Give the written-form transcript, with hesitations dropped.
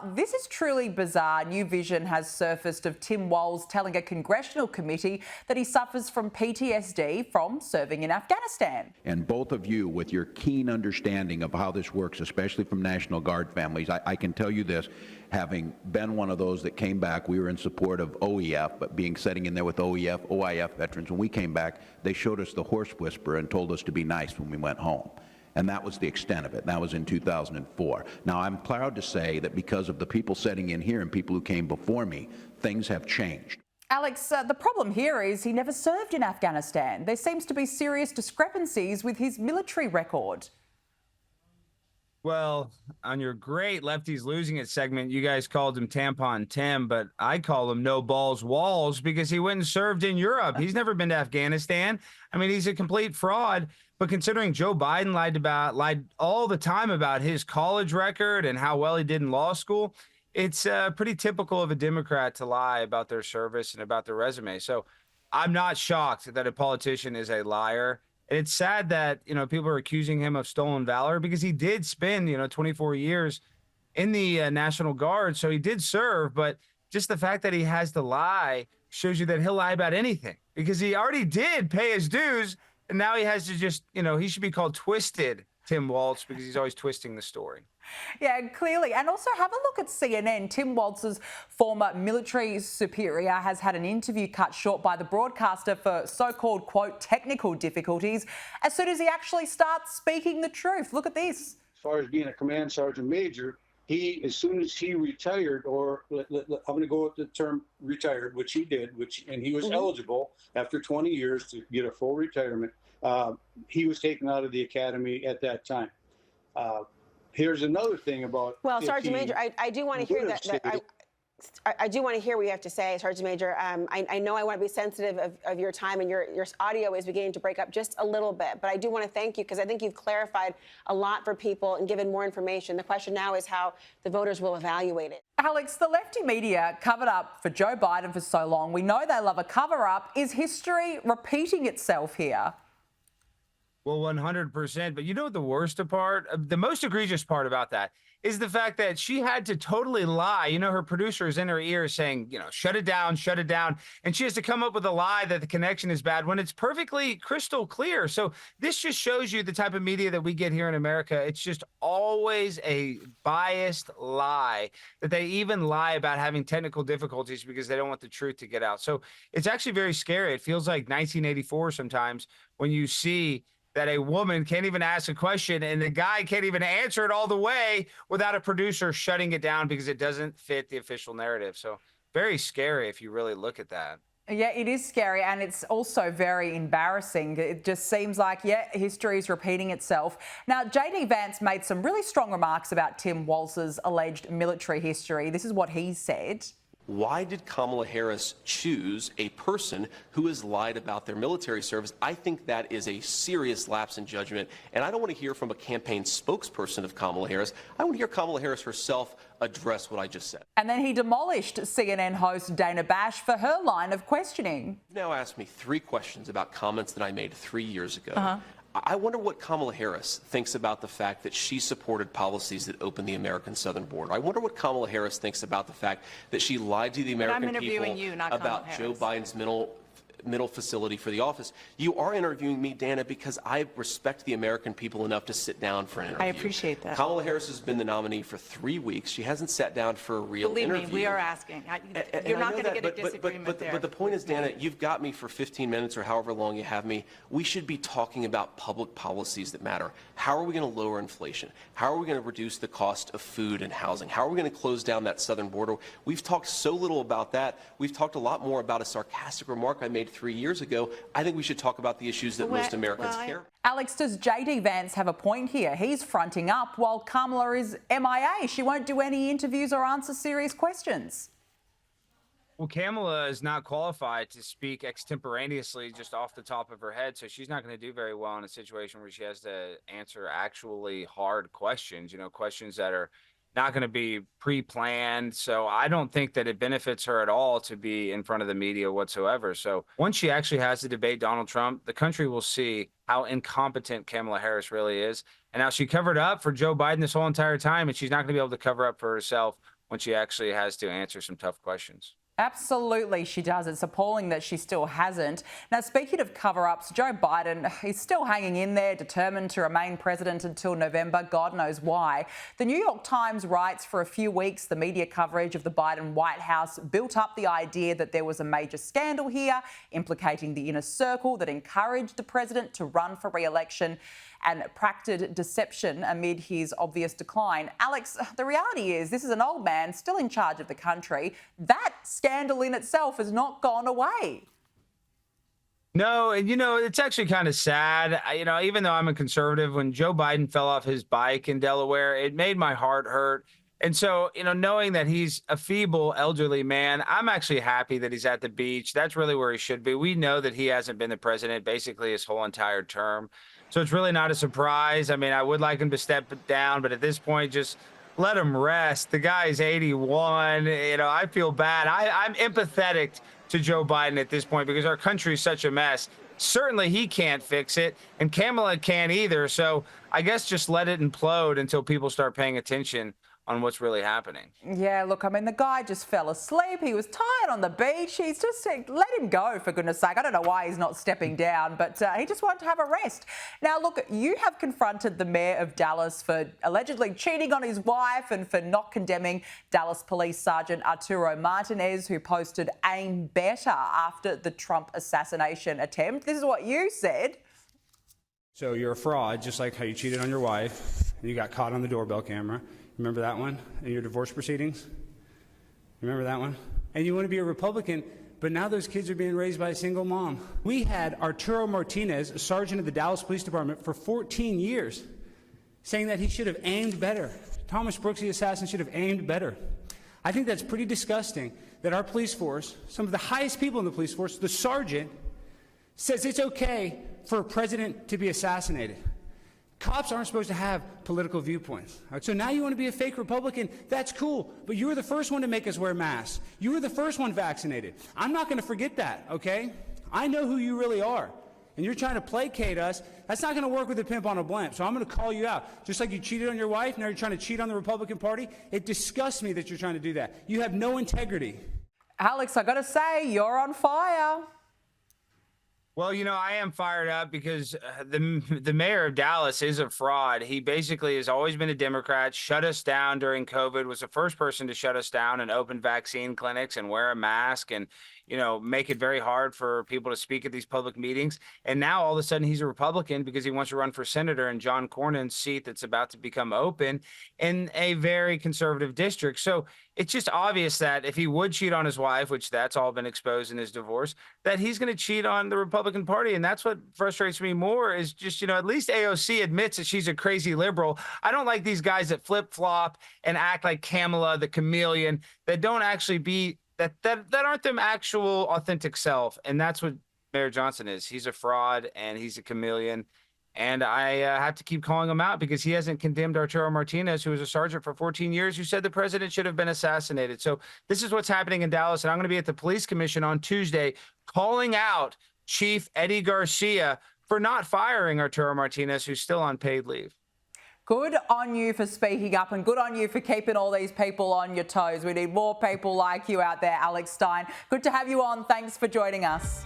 Now, this is truly bizarre. New vision has surfaced of Tim Walz telling a congressional committee that he suffers from PTSD from serving in Afghanistan. And both of you, with your keen understanding of how this works, especially from National Guard families, I can tell you this, having been one of those that came back, we were in support of OEF, but sitting in there with OIF veterans, when we came back, they showed us the horse whisperer and told us to be nice when we went home. And that was the extent of it. That was in 2004. Now, I'm proud to say that because of the people sitting in here and people who came before me, things have changed. Alex, the problem here is he never served in Afghanistan. There seems to be serious discrepancies with his military record. Well, on your great Lefties Losing It segment, you guys called him Tampon Tim, but I call him No Balls Walls because he went and served in Europe. He's never been to Afghanistan. I mean, he's a complete fraud. But considering Joe Biden lied all the time about his college record and how well he did in law school, it's pretty typical of a Democrat to lie about their service and about their resume. So I'm not shocked that a politician is a liar. And it's sad that, people are accusing him of stolen valor because he did spend, 24 years in the National Guard. So he did serve. But just the fact that he has to lie shows you that he'll lie about anything because he already did pay his dues. And now he has to just, he should be called Twisted Tim Walz because he's always twisting the story. Yeah, clearly. And also have a look at CNN. Tim Walz's former military superior has had an interview cut short by the broadcaster for so-called, quote, technical difficulties as soon as he actually starts speaking the truth. Look at this. As far as being a command sergeant major, as soon as he retired, or I'm going to go with the term retired, which he did, and he was eligible after 20 years to get a full retirement. He was taken out of the academy at that time. Here's another thing about. Well, Sergeant Major, I do want to hear that. I do want to hear what you have to say, Sergeant Major. I know I want to be sensitive of your time, and your audio is beginning to break up just a little bit. But I do want to thank you because I think you've clarified a lot for people and given more information. The question now is how the voters will evaluate it. Alex, the lefty media covered up for Joe Biden for so long. We know they love a cover-up. Is history repeating itself here? Well, 100%. But you know what the worst part, the most egregious part about that is the fact that she had to totally lie. Her producer is in her ear saying, shut it down, shut it down. And she has to come up with a lie that the connection is bad when it's perfectly crystal clear. So this just shows you the type of media that we get here in America. It's just always a biased lie that they even lie about having technical difficulties because they don't want the truth to get out. So it's actually very scary. It feels like 1984 sometimes when you see that a woman can't even ask a question and the guy can't even answer it all the way without a producer shutting it down because it doesn't fit the official narrative. So very scary if you really look at that. Yeah, it is scary, and it's also very embarrassing. It just seems like, history is repeating itself. Now, J.D. Vance made some really strong remarks about Tim Walz's alleged military history. This is what he said. Why did Kamala Harris choose a person who has lied about their military service? I think that is a serious lapse in judgment, and I don't want to hear from a campaign spokesperson of Kamala Harris. I want to hear Kamala Harris herself address what I just said. And then he demolished CNN host Dana Bash for her line of questioning. You've now asked me 3 questions about comments that I made 3 years ago. I wonder what Kamala Harris thinks about the fact that she supported policies that opened the American southern border. I wonder what Kamala Harris thinks about the fact that she lied to the American people about Joe Biden's mental facility for the office. You are interviewing me, Dana, because I respect the American people enough to sit down for an interview. I appreciate that. Kamala Harris has been the nominee for 3 weeks. She hasn't sat down for a real interview. Believe me, we are asking. You're not going to get a disagreement there. But the point is, Dana, you've got me for 15 minutes or however long you have me. We should be talking about public policies that matter. How are we going to lower inflation? How are we going to reduce the cost of food and housing? How are we going to close down that southern border? We've talked so little about that. We've talked a lot more about a sarcastic remark I made 3 years ago. I think we should talk about the issues that most Americans care. Alex, does J.D. Vance have a point here? He's fronting up while Kamala is MIA. She won't do any interviews or answer serious questions. Well, Kamala is not qualified to speak extemporaneously just off the top of her head, so she's not going to do very well in a situation where she has to answer actually hard questions, questions that are not going to be pre-planned. So I don't think that it benefits her at all to be in front of the media whatsoever. So once she actually has to debate Donald Trump, the country will see how incompetent Kamala Harris really is. And now she covered up for Joe Biden this whole entire time, and she's not going to be able to cover up for herself when she actually has to answer some tough questions. Absolutely, she does. It's appalling that she still hasn't. Now, speaking of cover-ups, Joe Biden, he's still hanging in there, determined to remain president until November. God knows why. The New York Times writes, for a few weeks, the media coverage of the Biden White House built up the idea that there was a major scandal here, implicating the inner circle that encouraged the president to run for re-election and practiced deception amid his obvious decline. Alex, the reality is this is an old man still in charge of the country. That scandal in itself has not gone away. No, and it's actually kind of sad. Even though I'm a conservative, when Joe Biden fell off his bike in Delaware, it made my heart hurt. And so, knowing that he's a feeble, elderly man, I'm actually happy that he's at the beach. That's really where he should be. We know that he hasn't been the president basically his whole entire term. So it's really not a surprise. I mean, I would like him to step down, but at this point, just let him rest. The guy's 81. I feel bad. I'm empathetic to Joe Biden at this point because our country is such a mess. Certainly he can't fix it, and Kamala can't either. So I guess just let it implode until people start paying attention on what's really happening. Yeah, look, I mean, the guy just fell asleep. He was tired on the beach. He's just let him go, for goodness sake. I don't know why he's not stepping down, but he just wanted to have a rest. Now, look, you have confronted the mayor of Dallas for allegedly cheating on his wife and for not condemning Dallas Police Sergeant Arturo Martinez, who posted "Aim Better" after the Trump assassination attempt. This is what you said. So you're a fraud, just like how you cheated on your wife and you got caught on the doorbell camera. Remember that one in your divorce proceedings? Remember that one? And you want to be a Republican, but now those kids are being raised by a single mom. We had Arturo Martinez, a sergeant of the Dallas Police Department, for 14 years, saying that he should have aimed better. Thomas Brooks, the assassin, should have aimed better. I think that's pretty disgusting that our police force, some of the highest people in the police force, the sergeant, says it's okay for a president to be assassinated. Cops aren't supposed to have political viewpoints. All right, so now you want to be a fake Republican, that's cool, but you were the first one to make us wear masks. You were the first one vaccinated. I'm not going to forget that, okay? I know who you really are, and you're trying to placate us. That's not going to work with a pimp on a blimp, so I'm going to call you out. Just like you cheated on your wife, now you're trying to cheat on the Republican Party. It disgusts me that you're trying to do that. You have no integrity. Alex, I got to say, you're on fire. Well, I am fired up because the mayor of Dallas is a fraud. He basically has always been a Democrat, shut us down during COVID, was the first person to shut us down and open vaccine clinics and wear a mask and, make it very hard for people to speak at these public meetings. And now all of a sudden he's a Republican because he wants to run for senator in John Cornyn's seat that's about to become open in a very conservative district. So it's just obvious that if he would cheat on his wife, which that's all been exposed in his divorce, that he's going to cheat on the Republican Party. And that's what frustrates me more is just, at least AOC admits that she's a crazy liberal. I don't like these guys that flip-flop and act like Kamala, the chameleon, that don't actually be that aren't them actual authentic self. And that's what Mayor Johnson is. He's a fraud and he's a chameleon. And I have to keep calling him out because he hasn't condemned Arturo Martinez, who was a sergeant for 14 years, who said the president should have been assassinated. So this is what's happening in Dallas. And I'm going to be at the police commission on Tuesday calling out Chief Eddie Garcia for not firing Arturo Martinez, who's still on paid leave. Good on you for speaking up and good on you for keeping all these people on your toes. We need more people like you out there, Alex Stein. Good to have you on. Thanks for joining us.